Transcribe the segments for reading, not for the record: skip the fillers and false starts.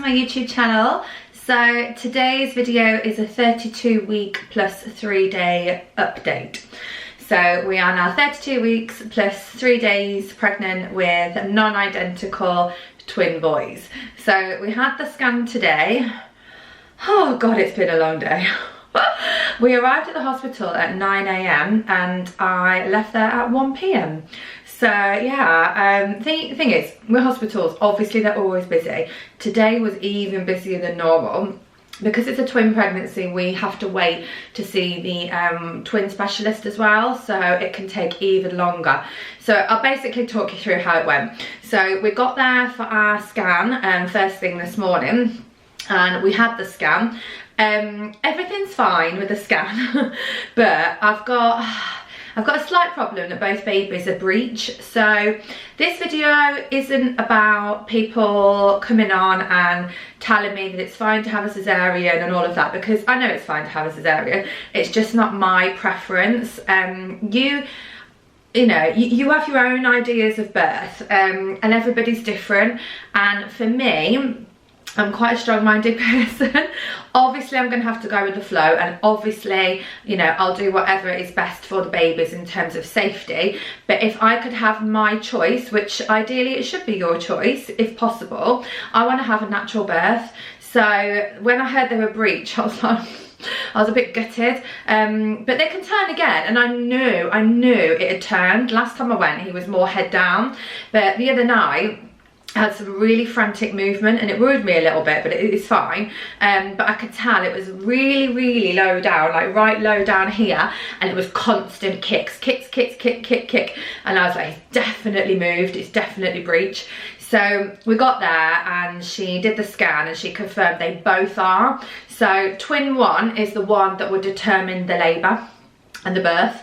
my YouTube channel. So today's video is a 32-week plus 3-day update. So we are now 32 weeks plus 3 days pregnant with non-identical twin boys. So we had the scan today. Oh God, it's been a long day. We arrived at the hospital at 9 AM and I left there at 1 PM. So yeah, thing is, with hospitals, obviously they're always busy. Today was even busier than normal. Because it's a twin pregnancy, we have to wait to see the twin specialist as well, so it can take even longer. So I'll basically talk you through how it went. So we got there for our scan first thing this morning, and we had the scan. Everything's fine with the scan, but I've got a slight problem that both babies are breech. So this video isn't about people coming on and telling me that it's fine to have a cesarean and all of that, because I know it's fine to have a cesarean. It's just not my preference. You have your own ideas of birth, and everybody's different. And for me, I'm quite a strong-minded person. Obviously, I'm going to have to go with the flow, and obviously, I'll do whatever is best for the babies in terms of safety. But if I could have my choice, which ideally it should be your choice, if possible, I want to have a natural birth. So when I heard they were breech, I was a bit gutted, but they can turn again, and I knew it had turned. Last time I went, he was more head down, but the other night, I had some really frantic movement and it worried me a little bit, but it's fine. But I could tell it was really low down, like right low down here, and it was constant kicks, kick. And I was like, it's definitely moved, it's definitely breech. So we got there and she did the scan and she confirmed they both are. So twin 1 is the one that would determine the labour and the birth.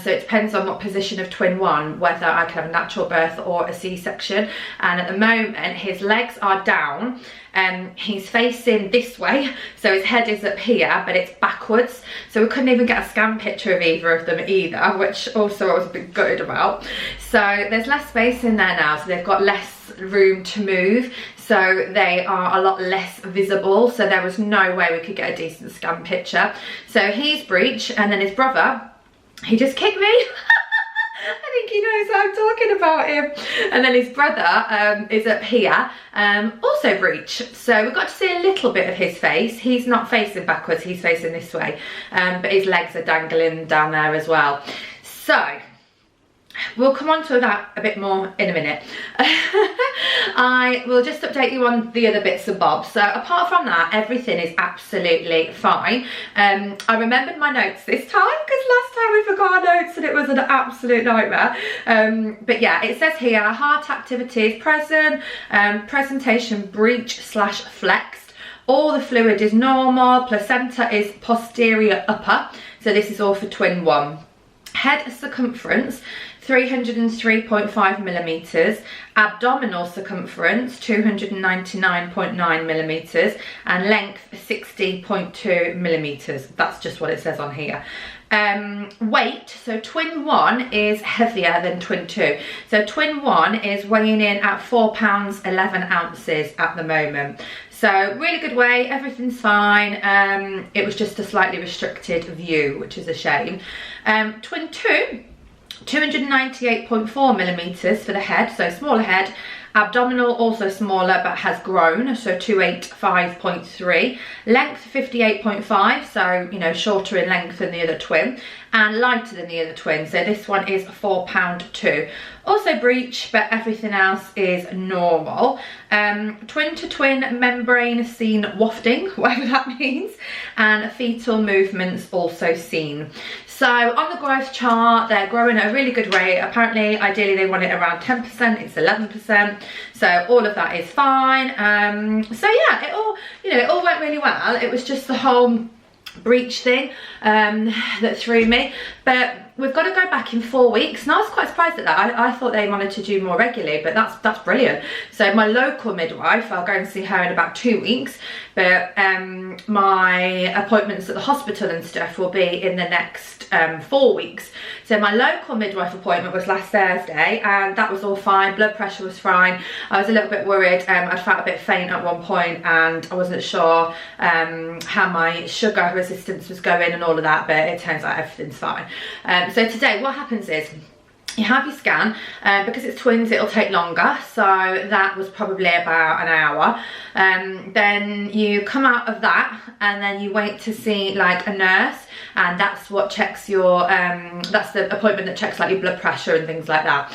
So it depends on what position of twin 1, whether I can have a natural birth or a C-section. And at the moment his legs are down, he's facing this way, so his head is up here but it's backwards, so we couldn't even get a scan picture of either of them either, which also I was a bit gutted about. So there's less space in there now, so they've got less room to move, so they are a lot less visible, so there was no way we could get a decent scan picture. So he's breech, and then his brother, he just kicked me. I think he knows how I'm talking about him. And then his brother is up here, also breech. So we've got to see a little bit of his face. He's not facing backwards, he's facing this way, but his legs are dangling down there as well. So we'll come on to that a bit more in a minute. I will just update you on the other bits and bobs. So apart from that, everything is absolutely fine. I remembered my notes this time, because last time we forgot our notes and it was an absolute nightmare. But yeah, it says here, heart activity is present, presentation breech/flexed. All the fluid is normal, placenta is posterior upper. So this is all for twin 1. Head circumference 303.5 millimeters, abdominal circumference 299.9 millimeters, and length 60.2 millimeters. That's just what it says on here. Weight, so twin 1 is heavier than twin 2. So twin 1 is weighing in at 4 pounds 11 ounces at the moment. So really good weight, everything's fine. It was just a slightly restricted view, which is a shame. Twin 2, 298.4 millimeters for the head, so smaller head. Abdominal also smaller but has grown, so 285.3. Length 58.5, so shorter in length than the other twin, and lighter than the other twin. So this one is 4 pound 2. Also breech, but everything else is normal. Twin to twin membrane seen wafting, whatever that means, and fetal movements also seen. So on the growth chart, they're growing at a really good rate. Apparently, ideally they want it around 10%, it's 11%. So all of that is fine. So yeah, it all went really well. It was just the whole breech thing that threw me. But we've got to go back in 4 weeks, and I was quite surprised at that. I thought they wanted to do more regularly, but that's brilliant. So my local midwife, I'll go and see her in about 2 weeks, but my appointments at the hospital and stuff will be in the next 4 weeks. So my local midwife appointment was last Thursday, and that was all fine. Blood pressure was fine. I was a little bit worried. I'd felt a bit faint at one point, and I wasn't sure how my sugar resistance was going and all of that, but it turns out everything's fine. So today what happens is you have your scan. Because it's twins, it'll take longer, so that was probably about an hour. Then you come out of that, and then you wait to see like a nurse, and that's what checks your that's the appointment that checks like your blood pressure and things like that.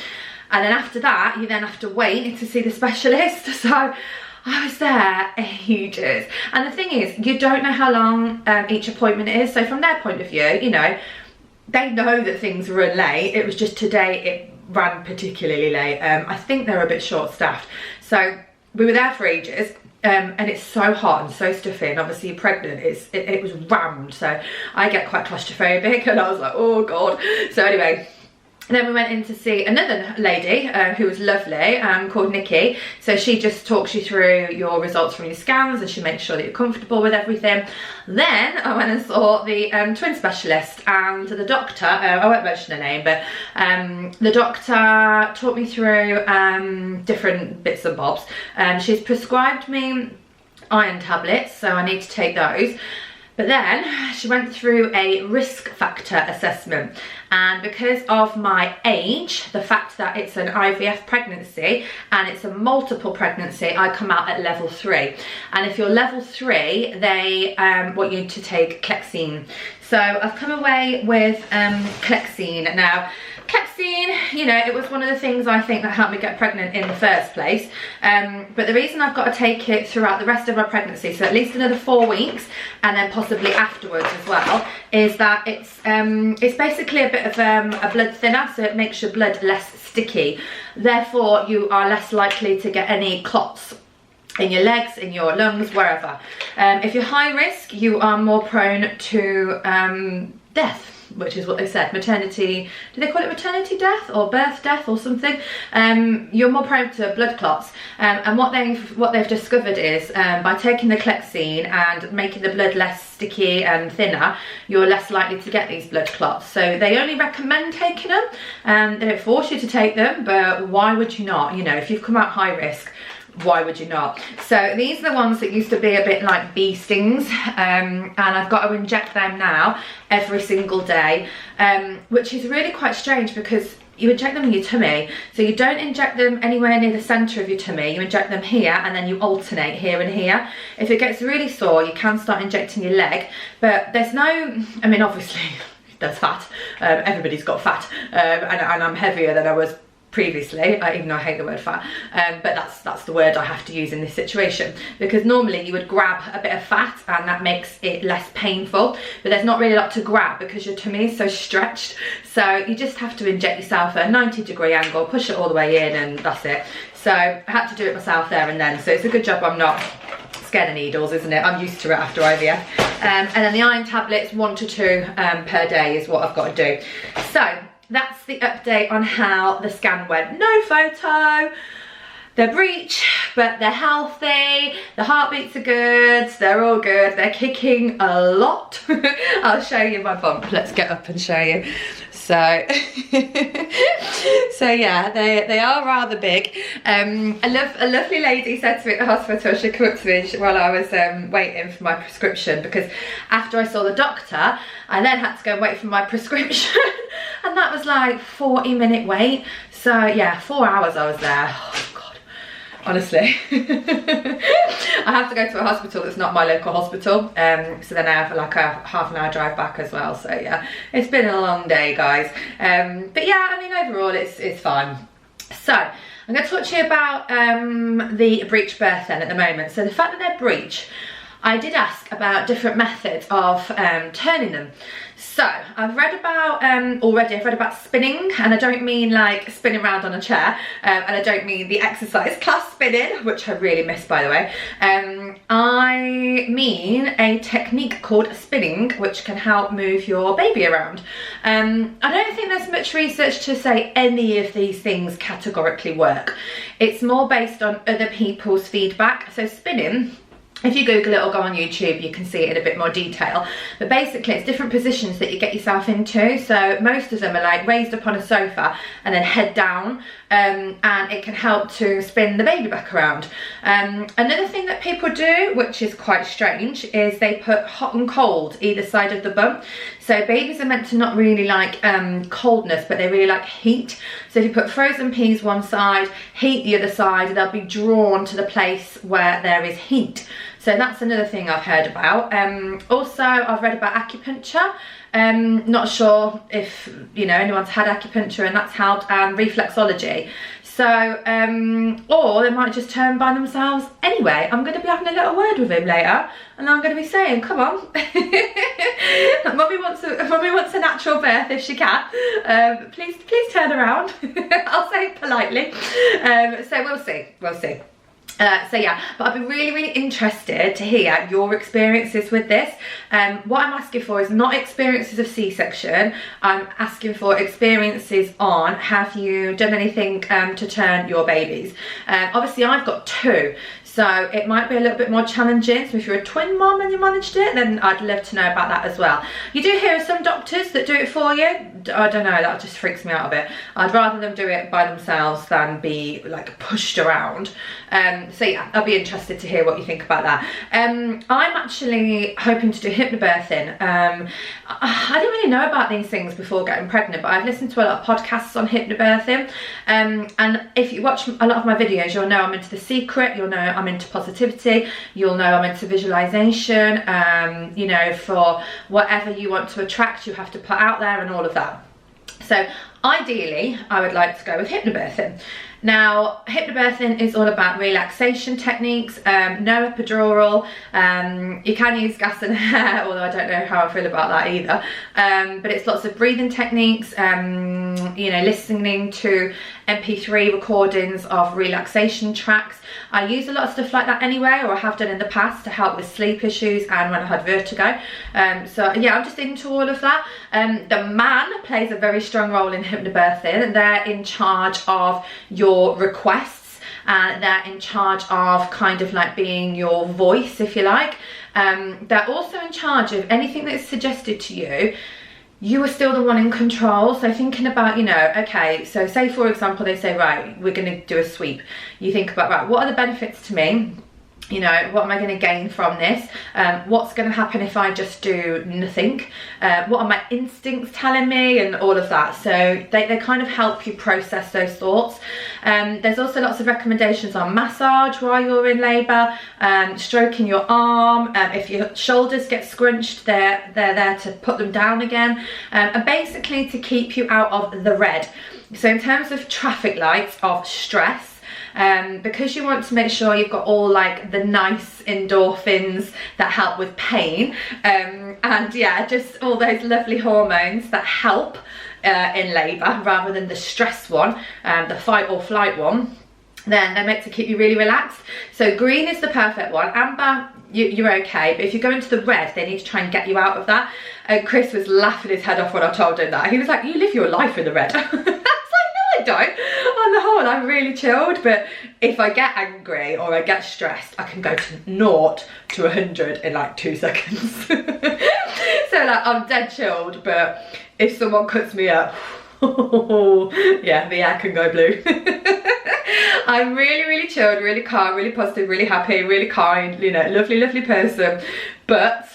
And then after that you then have to wait to see the specialist. So I was there ages, and the thing is, you don't know how long each appointment is. So from their point of view, you know, they know that things run late. It was just today it ran particularly late. I think they're a bit short-staffed. So we were there for ages, and it's so hot and so stuffy, and obviously you're pregnant, it was rammed. So I get quite claustrophobic, and I was like, oh God. So anyway, then we went in to see another lady who was lovely, called Nikki. So she just talks you through your results from your scans, and she makes sure that you're comfortable with everything. Then I went and saw the twin specialist, and the doctor, I won't mention her name, but the doctor talked me through different bits and bobs. She's prescribed me iron tablets, so I need to take those. But then she went through a risk factor assessment, and because of my age, the fact that it's an IVF pregnancy and it's a multiple pregnancy, I come out at level 3. And if you're level 3, they want you to take Clexine. So I've come away with Clexine. Now, Clexine, you know, it was one of the things I think that helped me get pregnant in the first place. But the reason I've got to take it throughout the rest of my pregnancy, so at least another 4 weeks, and then possibly afterwards as well, is that it's basically a bit of a blood thinner, so it makes your blood less sticky. Therefore, you are less likely to get any clots in your legs, in your lungs, wherever. If you're high risk, you are more prone to death, which is what they said, maternity, do they call it maternity death or birth death or something? You're more prone to blood clots, and what they've discovered is by taking the Clexine and making the blood less sticky and thinner, you're less likely to get these blood clots. So they only recommend taking them, they don't force you to take them, but why would you not? You know, if you've come out high risk, why would you not? So these are the ones that used to be a bit like bee stings, and I've got to inject them now every single day, which is really quite strange because you inject them in your tummy. So you don't inject them anywhere near the centre of your tummy, you inject them here, and then you alternate here and here. If it gets really sore, you can start injecting your leg, but there's no, I mean, obviously there's fat, everybody's got fat, and I'm heavier than I was previously, even though I hate the word fat, but that's the word I have to use in this situation, because normally you would grab a bit of fat and that makes it less painful, but there's not really a lot to grab because your tummy is so stretched. So you just have to inject yourself at a 90-degree angle, push it all the way in, and that's it. So I had to do it myself there and then, so it's a good job I'm not scared of needles, isn't it? I'm used to it after IVF. And then the iron tablets, 1 to 2 per day is what I've got to do. So that's the update on how the scan went. No photo. They're breech, but they're healthy. The heartbeats are good. They're all good. They're kicking a lot. I'll show you my bump. Let's get up and show you. So, so yeah, they are rather big. A lovely lady said to me at the hospital, she came up to me while I was waiting for my prescription, because after I saw the doctor, I then had to go and wait for my prescription, and that was like 40-minute wait. So yeah, 4 hours I was there. Oh, God, honestly. I have to go to a hospital that's not my local hospital, so then I have like a half-an-hour drive back as well. So yeah, it's been a long day, guys, but yeah, I mean, overall it's fine. So I'm going to talk to you about the breech birth then at the moment. So the fact that they're breech, I did ask about different methods of turning them. So I've read about I've read about spinning, and I don't mean like spinning around on a chair, and I don't mean the exercise class spinning, which I really miss, by the way. I mean a technique called spinning, which can help move your baby around. I don't think there's much research to say any of these things categorically work. It's more based on other people's feedback. So spinning, if you Google it or go on YouTube, you can see it in a bit more detail. But basically, it's different positions that you get yourself into. So most of them are like raised up on a sofa and then head down, and it can help to spin the baby back around. Another thing that people do, which is quite strange, is they put hot and cold either side of the bum. So babies are meant to not really like coldness, but they really like heat. So if you put frozen peas one side, heat the other side, they'll be drawn to the place where there is heat. So that's another thing I've heard about. Also, I've read about acupuncture. Not sure if, you know, anyone's had acupuncture and that's helped, and reflexology. So, or they might just turn by themselves. Anyway, I'm going to be having a little word with him later, and I'm going to be saying, come on. Mummy wants a natural birth if she can. Please turn around. I'll say it politely. So we'll see. So yeah, but I'd be really interested to hear your experiences with this. What I'm asking for is not experiences of C-section. I'm asking for experiences on, have you done anything to turn your babies? Obviously I've got 2, so it might be a little bit more challenging. So if you're a twin mom and you managed it, then I'd love to know about that as well. You do hear of some doctors that do it for you. I don't know, that just freaks me out a bit. I'd rather them do it by themselves than be like pushed around. So yeah, I'll be interested to hear what you think about that. I'm actually hoping to do hypnobirthing. I didn't really know about these things before getting pregnant, but I've listened to a lot of podcasts on hypnobirthing. And if you watch a lot of my videos, you'll know I'm into The Secret, you'll know I'm into positivity, you'll know I'm into visualization. You know, for whatever you want to attract, you have to put out there and all of that. So ideally, I would like to go with hypnobirthing. Now, hypnobirthing is all about relaxation techniques, no epidural. You can use gas and air, although I don't know how I feel about that either. But it's lots of breathing techniques, you know, listening to MP3 recordings of relaxation tracks. I use a lot of stuff like that anyway, or I have done in the past to help with sleep issues and when I had vertigo. So yeah, I'm just into all of that. The man plays a very strong role in hypnobirthing, and they're in charge of your requests, and they're in charge of kind of like being your voice, if you like. They're also in charge of anything that's suggested to you. You are still the one in control. So thinking about, you know, okay, so say for example they say, right, we're going to do a sweep. You think about, right, what are the benefits to me? You know, what am I going to gain from this? What's going to happen if I just do nothing? What are my instincts telling me, and all of that. So they kind of help you process those thoughts. There's also lots of recommendations on massage while you're in labour, stroking your arm. If your shoulders get scrunched, they're there to put them down again, and basically to keep you out of the red. So in terms of traffic lights of stress, because you want to make sure you've got all like the nice endorphins that help with pain, and yeah, just all those lovely hormones that help in labour rather than the stress one, the fight or flight one, then they're meant to keep you really relaxed. So green is the perfect one. Amber, you're okay, but if you go into the red, they need to try and get you out of that. And Chris was laughing his head off when I told him that. He was like, you live your life in the red. I don't. On the whole, I'm really chilled, but if I get angry or I get stressed, I can go to 0 to 100 in like 2 seconds. So like, I'm dead chilled, but if someone cuts me up, yeah, the air can go blue. I'm really chilled, really calm, really positive, really happy, really kind, you know, lovely person, but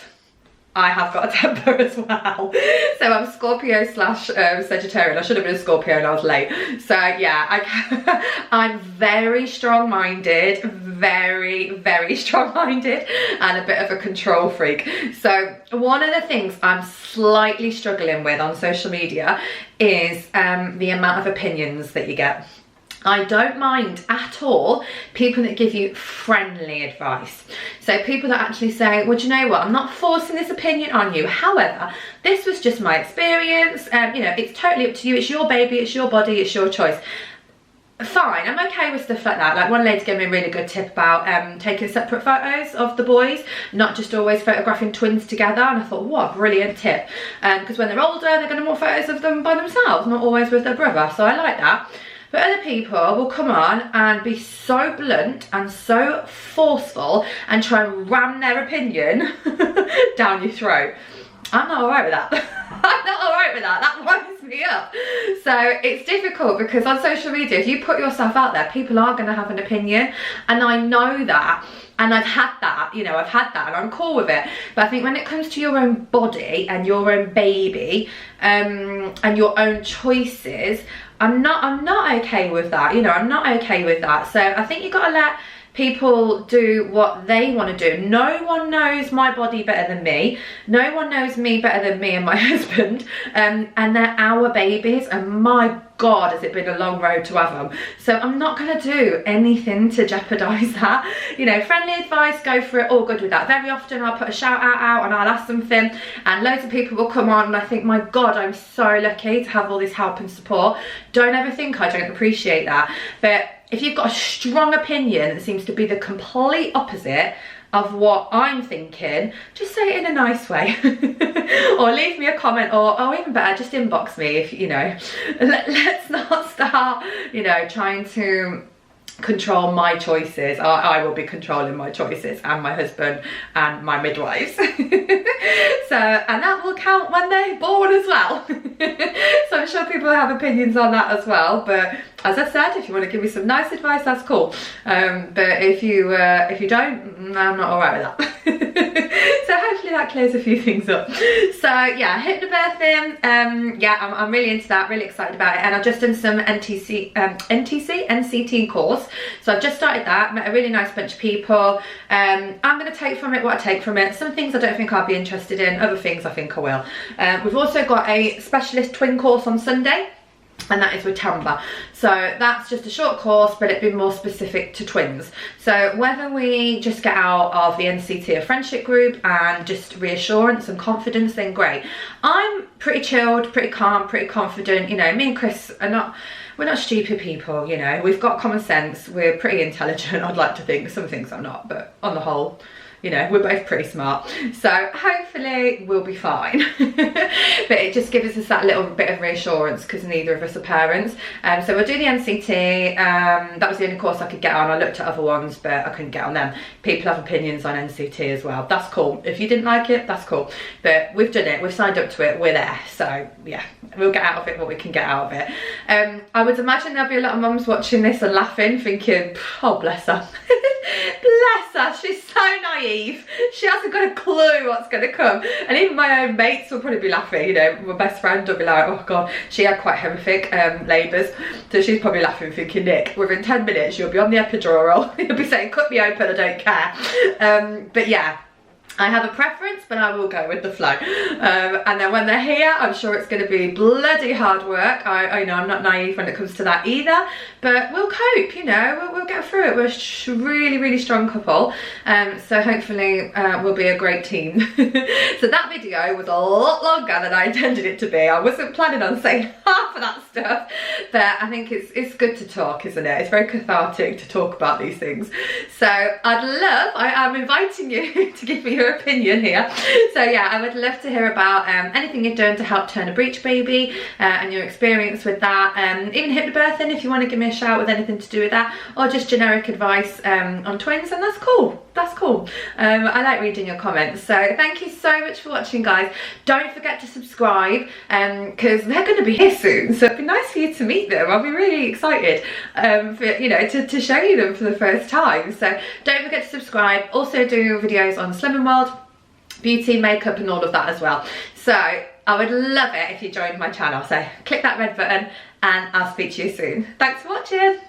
I have got a temper as well. So I'm Scorpio / Sagittarian. I should have been a Scorpio and I was late. So yeah, I'm very strong-minded, very strong-minded, and a bit of a control freak. So one of the things I'm slightly struggling with on social media is the amount of opinions that you get. I don't mind at all people that give you friendly advice. So people that actually say, well, do you know what, I'm not forcing this opinion on you. However, this was just my experience. You know, it's totally up to you. It's your baby, it's your body, it's your choice. Fine, I'm okay with stuff like that. Like one lady gave me a really good tip about taking separate photos of the boys, not just always photographing twins together. And I thought, what a brilliant tip. Because when they're older, they're going to want photos of them by themselves, not always with their brother. So I like that. But other people will come on and be so blunt and so forceful and try and ram their opinion down your throat. I'm not alright with that. I'm not alright with that. That winds me up. So it's difficult because on social media, if you put yourself out there, people are going to have an opinion. And I know that. And I've had that, you know, I've had that and I'm cool with it. But I think when it comes to your own body and your own baby and your own choices, I'm not okay with that. You know, I'm not okay with that. So I think you've got to let people do what they want to do. No one knows my body better than me. No one knows me better than me and my husband. And they're our babies, and my God, has it been a long road to have them. So I'm not going to do anything to jeopardise that. You know, friendly advice, go for it, all good with that. Very often I'll put a shout out and I'll ask something and loads of people will come on and I think, my God, I'm so lucky to have all this help and support. Don't ever think I don't appreciate that. But if you've got a strong opinion that seems to be the complete opposite of what I'm thinking, just say it in a nice way. Or leave me a comment, or even better, just inbox me if, you know, let's not start, you know, trying to control my choices. I will be controlling my choices, and my husband and my midwives. So, and that will count when they're born as well. So I'm sure people have opinions on that as well, but as I said, if you want to give me some nice advice, that's cool. But if you don't, I'm not alright with that. So hopefully that clears a few things up. So yeah, hypnobirthing, yeah, I'm really into that, really excited about it. And I've just done some NCT course. So I've just started that, met a really nice bunch of people. I'm going to take from it what I take from it. Some things I don't think I'll be interested in, other things I think I will. We've also got a specialist twin course on Sunday, and that is with Tamba. So that's just a short course, but it'd be more specific to twins. So whether we just get out of the NCT a friendship group and just reassurance and confidence, then great. I'm pretty chilled, pretty calm, pretty confident. You know, me and Chris are not, we're not stupid people, you know. We've got common sense, we're pretty intelligent, I'd like to think. Some things I'm not, but on the whole, you know, we're both pretty smart. So hopefully we'll be fine. But it just gives us that little bit of reassurance because neither of us are parents. So we'll do the NCT. That was the only course I could get on. I looked at other ones, but I couldn't get on them. People have opinions on NCT as well. That's cool. If you didn't like it, that's cool. But we've done it. We've signed up to it. We're there. So yeah, we'll get out of it what we can get out of it. I would imagine there'll be a lot of mums watching this and laughing, thinking, oh, bless her. Bless her. She's so naive. She hasn't got a clue what's going to come. And even my own mates will probably be laughing. You know, my best friend will be like, oh God, she had quite horrific labours. So she's probably laughing, thinking, Nick, within 10 minutes you'll be on the epidural. You'll be saying, cut me open, I don't care. But yeah, I have a preference, but I will go with the flow. And then when they're here, I'm sure it's going to be bloody hard work. I know I'm not naive when it comes to that either, but we'll cope, you know, we'll get through it. We're a really, really strong couple. So hopefully we'll be a great team. So that video was a lot longer than I intended it to be. I wasn't planning on saying half of that stuff, but I think it's good to talk, isn't it? It's very cathartic to talk about these things. So I'm inviting you to give me your opinion here. So yeah, I would love to hear about anything you've done to help turn a breech baby and your experience with that. Even hypnobirthing, if you want to give me a shout with anything to do with that, or just generic advice on twins, and that's cool. That's cool. I like reading your comments. So thank you so much for watching, guys. Don't forget to subscribe because they're going to be here soon, so it'd be nice for you to meet them. I'll be really excited for, you know, to show you them for the first time. So don't forget to subscribe. Also do videos on Slimming World, beauty, makeup and all of that as well. So I would love it if you joined my channel. So click that red button and I'll speak to you soon. Thanks for watching.